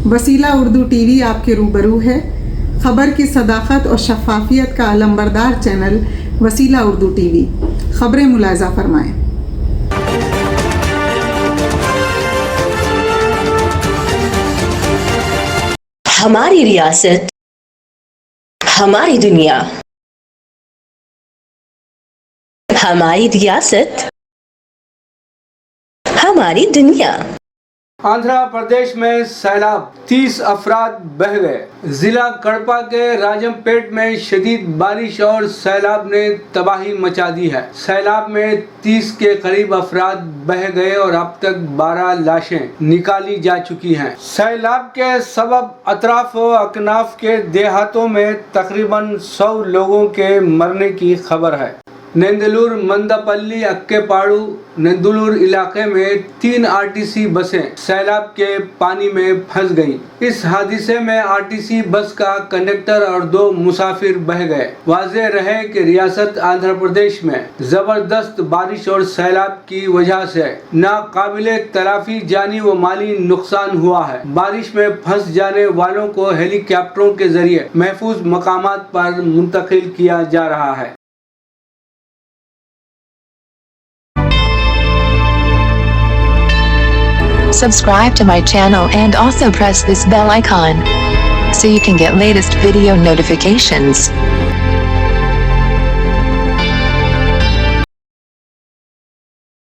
वसीला उर्दू टीवी आपके रूबरू है। खबर की सदाकत और शफाफियत का अलंबरदार चैनल वसीला उर्दू टीवी। खबरें मुलाजा फरमाएं। हमारी रियासत, हमारी दुनिया। हमारी रियासत, हमारी दुनिया। आंध्र प्रदेश में सैलाब, 30 अफराद बह गए। जिला कड़पा के राजमपेट में शदीद बारिश और सैलाब ने तबाही मचा दी है। सैलाब में 30 के करीब अफराद बह गए और अब तक 12 लाशें निकाली जा चुकी हैं। सैलाब के सबब अतराफ व अकनाफ के देहातों में तकरीबन 100 लोगों के मरने की खबर है। नेंदलूर, मंदापल्ली, अक्केपाड़ू, नेंदुलूर इलाके में 3 आरटीसी बसें सैलाब के पानी में फंस गईं। इस हादसे में आरटीसी बस का कंडक्टर और 2 मुसाफिर बह गए। वाज़ेह रहे कि रियासत आंध्र प्रदेश में जबरदस्त बारिश और सैलाब की वजह से नाकाबिले तलाफी जानी व माली नुकसान हुआ है। बारिश में फंस जाने वालों को हेलीकॉप्टरों के जरिए महफूज मकामात पर मुंतकिल किया जा रहा है। Subscribe to my channel and also press this bell icon so you can get latest video notifications.